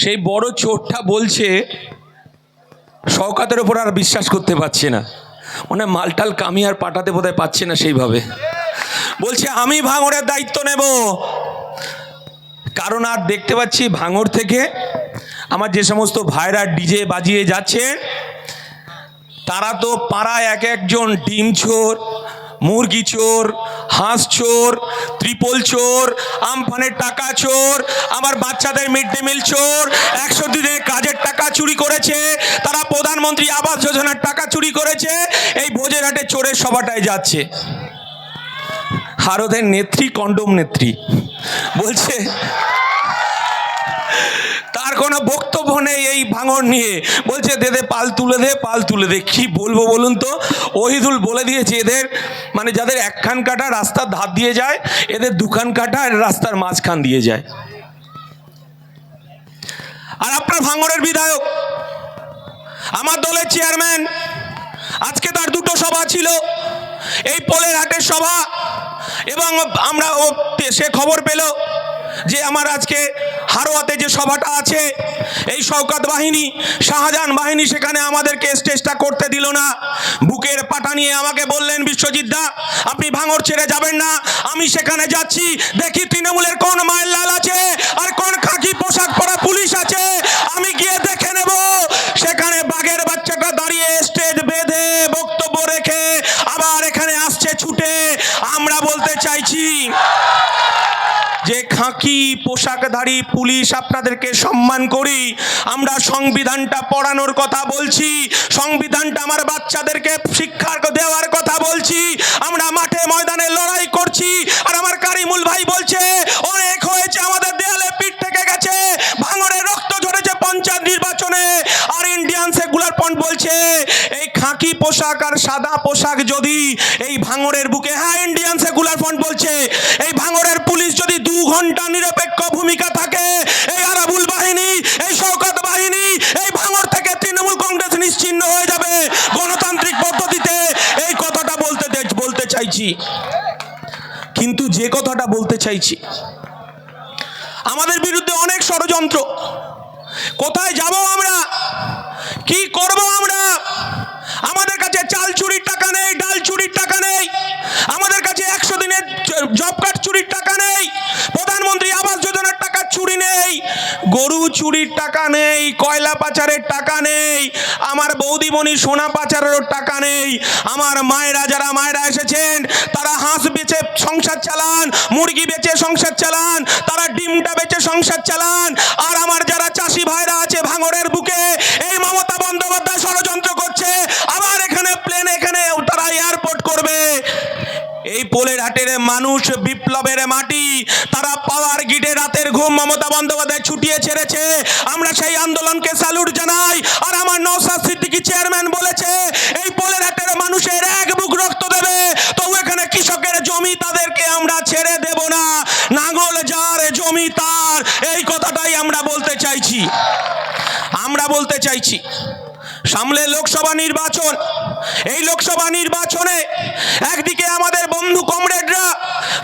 সেই বড় চোরটা বলছে শওকতের ওপর আর বিশ্বাস করতে পারছে না, মানে মালটাল কামি আর পাঠাতে বোধহয় পাচ্ছে না সেইভাবে। বলছে আমি ভাঙড়ের দায়িত্ব নেব, কারণ আর দেখতে পাচ্ছি ভাঙড় থেকে আমার যে সমস্ত ভাইরা ডিজে বাজিয়ে যাচ্ছে তারা তো পাড়ায় এক একজন ডিম চোর, মুরগি চোর, হাঁস চোর, ত্রিপল চোর, আমফানের টাকা চোর, আমার বাচ্চাদের মিড ডে মিল চোর, 100 দিনের কাজের টাকা চুরি করেছে, তারা প্রধানমন্ত্রী আবাস যোজনার টাকা চুরি করেছে। এই ভোজেরহাটে চোরের সভাটায় যাচ্ছে। আর ওদের নেত্রী কন্ডম নেত্রী বলছে তার কোনো বক্তব্য নেই এই ভাঙড় নিয়ে। বলছে দে দে পাল তুলে দে, পাল তুলে দে। কি বলবো বলুন তো? ওহিদুল বলে দিয়েছে এদের মানে যাদের একখান কাটা রাস্তার ধার দিয়ে যায়, এদের দুখান কাটা রাস্তার মাঝখান দিয়ে যায়। আর আপনার ভাঙড়ের বিধায়ক, আমার দলের চেয়ারম্যান, আজকে তার দুটো সভা ছিল, এই পোলের হাটের সভা, এবং আমরা সে খবর পেল যে আমার আজকে হারোয়াতে যে সভাটা আছে, এই শওকত বাহিনী, শাহজাহান বাহিনী সেখানে আমাদেরকে স্টেজটা করতে দিল না। বুকের পাটা নিয়ে আমাকে বললেন, বিশ্বজিৎ দা আপনি ভাঙড় ছেড়ে যাবেন না। আমি সেখানে যাচ্ছি, দেখি তৃণমূলের কোন মায়ের লাল আছে আর কোন খাকি পোশাক পরা পুলিশ আছে, আমি গিয়ে দেখে নেব। সেখানে বাঘের বাচ্চাটা দাঁড়িয়ে স্টেজ বেঁধে বক্তব্য রেখে আবার এখানে আসছে ছুটে। আমরা বলতে চাইছি যে খাকি পোশাকধারী পুলিশ আপনাদেরকে সম্মান করি, আমরা সংবিধানটা পড়ানোর কথা বলছি, সংবিধানটা আমার বাচ্চাদেরকে শিক্ষা দেওয়ার কথা বলছি, আমরা মাঠে ময়দানে লড়াই করছি। আর আমার কারিমুল ভাই বলছে অনেক হয়েছে, আমাদের দেয়ালে পিঠ থেকে গেছে, ভাঙড়ে রক্ত ঝরেছে পঞ্চায়েত নির্বাচনে। আর ইন্ডিয়ান সেকুলার ফ্রন্ট বলছে এই খাকি পোশাক আর সাদা পোশাক যদি এই ভাঙড়ের বুকে, হ্যাঁ ইন্ডিয়ান সেকুলার ফ্রন্ট বলছে এই ভাঙড়ের পুলিশ যদি 2 ঘন্টা নিরপেক্ষ ভূমিকা থাকে, এই আরাবুল বাহিনী, এই শওকত বাহিনী, এই ভাঙড় থেকে তৃণমূল কংগ্রেস নিশ্চিহ্ন হয়ে যাবে গণতান্ত্রিক পদ্ধতিতে। এই কথাটা বলতে চাইছি। কিন্তু যে কথাটা বলতে চাইছি, আমাদের বিরুদ্ধে অনেক ষড়যন্ত্র। কোথায় যাব আমরা, কি করব আমরা? আমাদের কাছে চাল চুরির টাকা নেই, ডাল চুরির টাকা নেই, আমাদের কাছে 100 দিনের জব কার্ড চুরির টাকা নেই, প্রধানমন্ত্রী আবাস যোজনার টাকা চুরি নেই, গরু চুরির টাকা নেই, কয়লা পাচারের টাকা নেই, আমার বৌদিমণি সোনা পাচারেরও টাকা নেই। আমার মায়েরা, যারা মায়েরা এসেছেন, তারা হাঁস বেচে সংসার চালান, মুরগি বেচে সংসার চালান, তারা ডিমটা বেচে সংসার চালান। আর আমার যারা চাষি ভাইরা আছে ভাঙড়ের বুকে, এই মমতা বন্দ্যোপাধ্যায় ষড়যন্ত্র করছে, আবার এখানে প্লেন, এখানে তারা এয়ারপোর্ট করবে। এই পোলের হাটের মানুষ বিপ্লবের মাটি, তারা পাওয়ার গিটে রাতের ঘুম মমতা বন্দ্যোপাধ্যায় ছুটিয়ে ছেড়েছে। আমরা সেই আন্দোলনকে স্যালুট জানাই। আর আমার নওশাদ সিদ্দিকী চেয়ারম্যান বলেছে এই পোলের হাটের মানুষের এক বুক রক্ত দেবে, তবু এখানে কৃষকের জমি তাদেরকে আমরা ছেড়ে দেব না, নাঙ্গল যার জমি তার। এই কথাটাই আমরা বলতে চাইছি। আমরা বলতে চাইছি সামনে লোকসভা নির্বাচন, এই লোকসভা নির্বাচনে একদিকে আমাদের বন্ধু কমরেডরা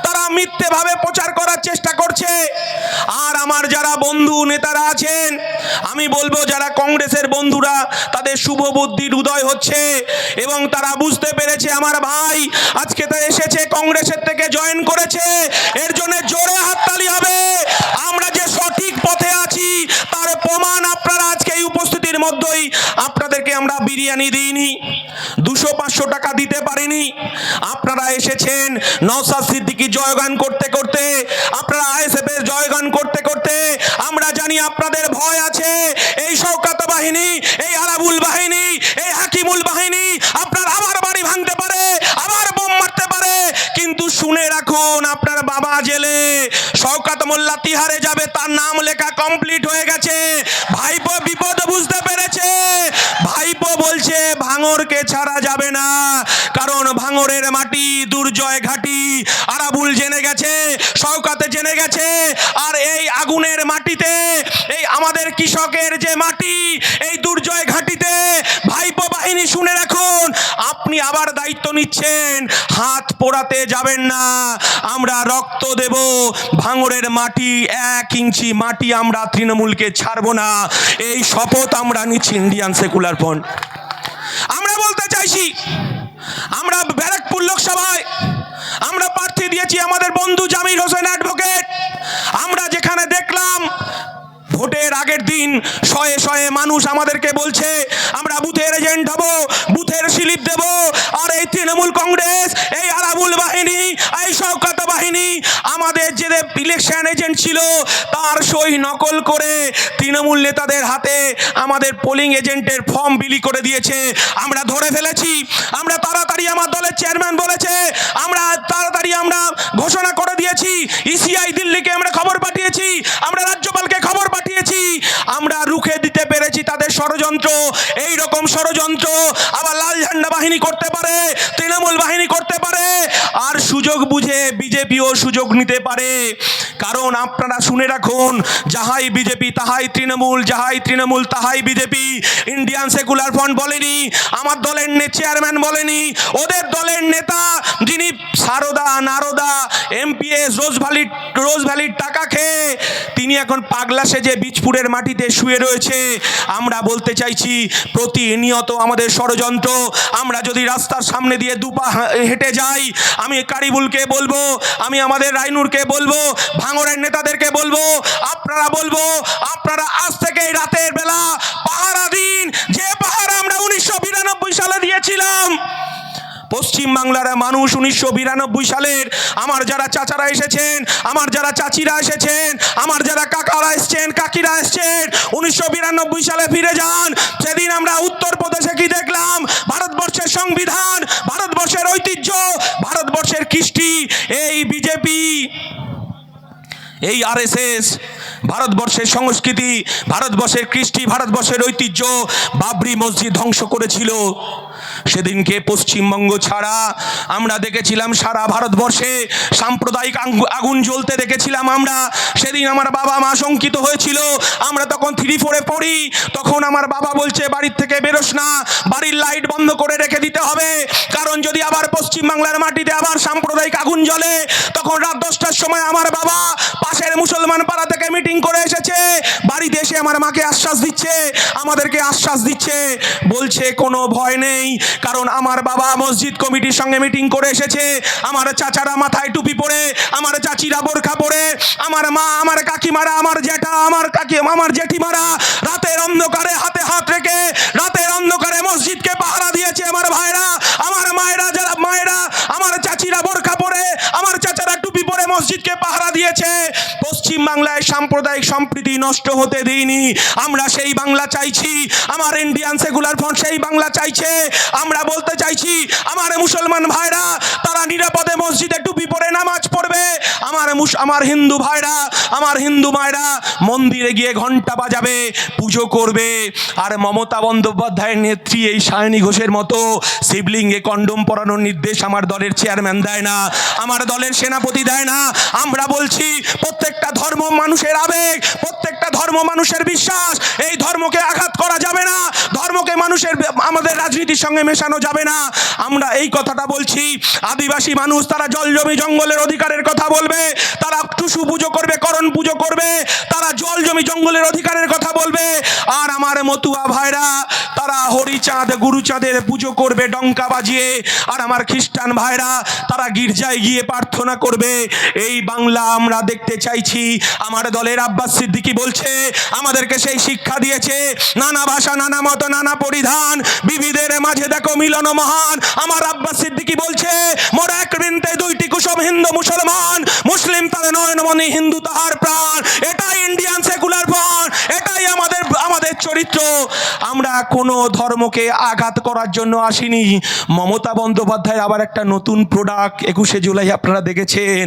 তারা মিথ্যেভাবে প্রচার করার চেষ্টা করছে, আর আমার যারা বন্ধু নেতারা আছেন, আমি বলবো যারা কংগ্রেসের বন্ধুরা, তাদের শুভ বুদ্ধির উদয় হচ্ছে এবং তারা বুঝতে পেরেছে আমার ভাই আজকে তো এসেছে কংগ্রেসের থেকে জয়েন করেছে, এর জন্য জোরে হাততালি হবে। আমরা যে সঠিক পথে আছি তার প্রমাণ আপনারা আজকে এই উপস্থিতির মধ্যেই। আপনাদেরকে আমরা বিরিয়ানি দিইনি, 200-500 টাকা দিতে পারিনি, আপনারা এসেছেন নওশাদ সিদ্দিকী জয়গান করতে করতে, আপনারা আইএসএফ এর জয়গান করতে করতে। আমরা জানি আপনাদের ভয় আছে, এই শওকত বাহিনী, এই আরাবুল বাহিনী, এই হাকিমুল বাহিনী আপনার আবার বাড়ি ভাঙতে পারে, আবার বোম মারতে পারে। কিন্তু শুনে রাখুন, আপনার বাবা জেলে, শওকত মোল্লা তিহারে যাবে, তার নাম লেখা কমপ্লিট হয়ে গেছে। ভাইপো বিপদ বুঝতে পেরেছে, ভাইপো বলছে ভাঙড়কে ছাড়া যাবে না, কারণ ভাঙড়ের মাটি দুর্জয় ঘাটি। আরাবুল জেনে গেছে, শওকতে জেনে গেছে, আর এই আগুনের মাটিতে, এই আমাদের কৃষকের যে মাটি, এই দুর্জয় ঘাটিতে ভাইপো বাহিনী শুনে রাখুন, আপনি আপনি আবার দায়িত্ব নিচ্ছেন, হাত পোড়াতে যাবেন না, আমরা রক্ত দেব, ভাঙড়ের মাটি 1 ইঞ্চি মাটি আমরা তৃণমূলকে ছাড়বো না, এই শপথ আমরা নিচ্ছি ইন্ডিয়ান সেকুলার ফ্রন্ট। আমরা বলতে চাইছি, আমরা ব্যারাকপুর লোকসভায় আমরা প্রার্থী দিয়েছি আমাদের বন্ধু জামির হোসেন অ্যাডভোকেট। আমরা যেখানে দেখলাম ভোটের আগের দিন শয়ে শয়ে মানুষ আমাদেরকে বলছে আমরা বুথের এজেন্ট হব, বুথের স্লিপ দেব, আর এই তৃণমূল কংগ্রেস, এই আরাবুল বাহিনী, এই শওকত বাহিনী আমাদের যে ইলেকশন এজেন্ট ছিল তার সই নকল করে তৃণমূল নেতাদের হাতে আমাদের পোলিং এজেন্টের ফর্ম বিলি করে দিয়েছে। আমরা ধরে ফেলেছি, আমরা তাড়াতাড়ি, আমার দলের চেয়ারম্যান বলেছে আমরা তাড়াতাড়ি আমরা ঘোষণা করে দিয়েছি, ইসিআই দিল্লিকে আমরা খবর পাঠিয়েছি, আমরা রাজ্যপালকে খবর পাঠিয়েছি, আমরা রুখে দিতে পেরেছি তাদের ষড়যন্ত্র। এই রকম ষড়যন্ত্র আবার লাল ঝান্ডা বাহিনী করতে পারে, তৃণমূল বাহিনী করতে পারে, আর সুযোগ বুঝে বিজেপিও সুযোগ নিতে পারে। কারণ আপনারা শুনে রাখুন, যাহাই বিজেপি তাহাই তৃণমূল, যাহাই তৃণমূল তাহাই বিজেপি। ইন্ডিয়ান সেকুলার ফ্রন্ট বলেনি, আমার দলের চেয়ারম্যান বলেনি, ওদের দলের নেতা যিনি সারদা নারদা এমপিএস রোজ ভ্যালির টাকা খেয়ে তিনি এখন পাগলা সেজে বীজপুরের মাটিতে শুয়ে রয়েছে। আমরা বলতে চাইছি প্রতিনিয়ত আমাদের ষড়যন্ত্র। আমরা যদি রাস্তার সামনে দিয়ে দুপা হেঁটে যাই, আমি কারিবুলকে বলবো, আমি আমাদের রাইনুরকে বলবো, ভাঙড়ের নেতাদেরকে বলবো, আপনারা আজ থেকে রাতের বেলা পাহারা দিন, যে পাহারা আমরা 1992 সালে দিয়েছিলাম। পশ্চিম বাংলার মানুষ 1992 সালের, আমার যারা চাচারা এসেছেন, আমার যারা চাচিরা এসেছেন, আমার যারা কাকারা এসেছেন, কাকিরা এসেছেন, 1992 সালে ফিরে যান। সেদিন আমরা উত্তরপ্রদেশে কি দেখলাম? ভারতবর্ষের সংবিধান, ভারতবর্ষের ঐতিহ্য, ভারতবর্ষের কৃষ্টি, এই বিজেপি, এই আরএসএস ভারতবর্ষের সংস্কৃতি, ভারতবর্ষের কৃষ্টি, ভারতবর্ষের ঐতিহ্য, বাবরি মসজিদ ধ্বংস করেছিল। সেদিনকে পশ্চিমবঙ্গ ছাড়া আমরা দেখেছিলাম সারা ভারতবর্ষে সাম্প্রদায়িক আগুন জ্বলতে দেখেছিলাম আমরা। সেদিন আমার বাবা মা শঙ্কিত হয়েছিল। আমরা তখন 3-4-এ পড়ি, তখন আমার বাবা বলছে বাড়ির থেকে বেরোস না, বাড়ির লাইট বন্ধ করে রেখে দিতে হবে, কারণ যদি আবার পশ্চিমবাংলার মাটিতে আবার সাম্প্রদায়িক আগুন জ্বলে। তখন রাত 10টার সময় আমার বাবা পাশের মুসলমান পাড়া থেকে মিটিং করে এসেছে, বাড়িতে এসে আমার মাকে আশ্বাস দিচ্ছে, আমাদেরকে আশ্বাস দিচ্ছে, বলছে কোনো ভয় নেই, কারণ আমার বাবা মসজিদ কমিটির সঙ্গে মিটিং করে এসেছে। আমার চাচারা মাথায় টুপি পরে, আমার চাচিরা বোরখা পরে, আমার মা, আমার কাকিমারা, আমার জ্যাঠা, আমার জেঠিমারা রাতের অন্ধকারে হাতে হাত রেখে রাতের অন্ধকারে মসজিদকে পাহারা দিয়েছে। আমার ভাইরা, আমার মায়েরা, যারা মায়েরা, আমার চাচিরা বোরখা পরে, আমার চাচারা টুপি পরে মসজিদকে পাহারা দিয়েছে। পশ্চিম বাংলায় সাম্প্রদায়িক সম্প্রীতি নষ্ট হতে দিইনি। আমরা সেই বাংলা চাইছি, আমার ইন্ডিয়ান সেকুলার ফ্রন্ট সেই বাংলা চাইছে। আমরা বলতে চাইছি আমার মুসলমান ভাইরা তারা নিরাপদে মসজিদে টুপি পরে নামাজ পড়বে, আমার হিন্দু ভাইরা, আমার হিন্দু মায়েরা মন্দিরে গিয়ে ঘন্টা বাজাবে, পুজো করবে। আর মমতা বন্দ্যোপাধ্যায়ের নেত্রী এই সায়নী ঘোষের মতো শিবলিঙ্গে কন্ডম পরানোর নির্দেশ আমার দলের চেয়ারম্যান দেয় না, আমার দলের সেনাপতি দেয় না। আমরা বলছি প্রত্যেকটা ধর্ম মানুষের আবেগ, প্রত্যেকটা ধর্ম মানুষের বিশ্বাস, এই ধর্মকে আঘাত করা যাবে না, ধর্মকে মানুষের আমাদের রাজনীতির সঙ্গে মেশানো যাবে না। আমরা এই কথাটা বলছি। আদিবাসী মানুষ তারা জল জমি জঙ্গলের অধিকারের কথা বলবে, তারা টুসু পুজো করবে, করণ পুজো করবে, তারা জল জমি জঙ্গলের অধিকারের কথা বলবে। আর আমার মতুয়া ভাইরা তারা হরিচাঁদ গুরুচাঁদের পুজো করবে ডঙ্কা বাজিয়ে। আর আমার খ্রিস্টান ভাইরা তারা গির্জায় গিয়ে প্রার্থনা করবে। এই বাংলা আমরা দেখতে চাইছি। আমার দলের আব্বাস সিদ্দিকী বলছে, আমাদেরকে সেই শিক্ষা দিয়েছে, নানা ভাষা, নানা মত, নানা পরিধান, বিবিধের মাঝে দেখো মিলন মহান। আমার আব্বাস সিদ্দিকী বলছে, মোর এক বৃন্তে দুইটি কুসুম, হিন্দু মুসলমান, মুসলিম তার নয়নমণি, হিন্দু তাহার প্রাণ। এটাই ইন্ডিয়ান সেকুলার ফ্রন্ট, এটাই আমাদের চরিত্র। আমরা কোনো ধর্মকে আঘাত করার জন্য আসিনি। মমতা বন্দ্যোপাধ্যায়ের আবার একটা নতুন প্রোডাক্ট 21শে জুলাই আপনারা দেখেছেন।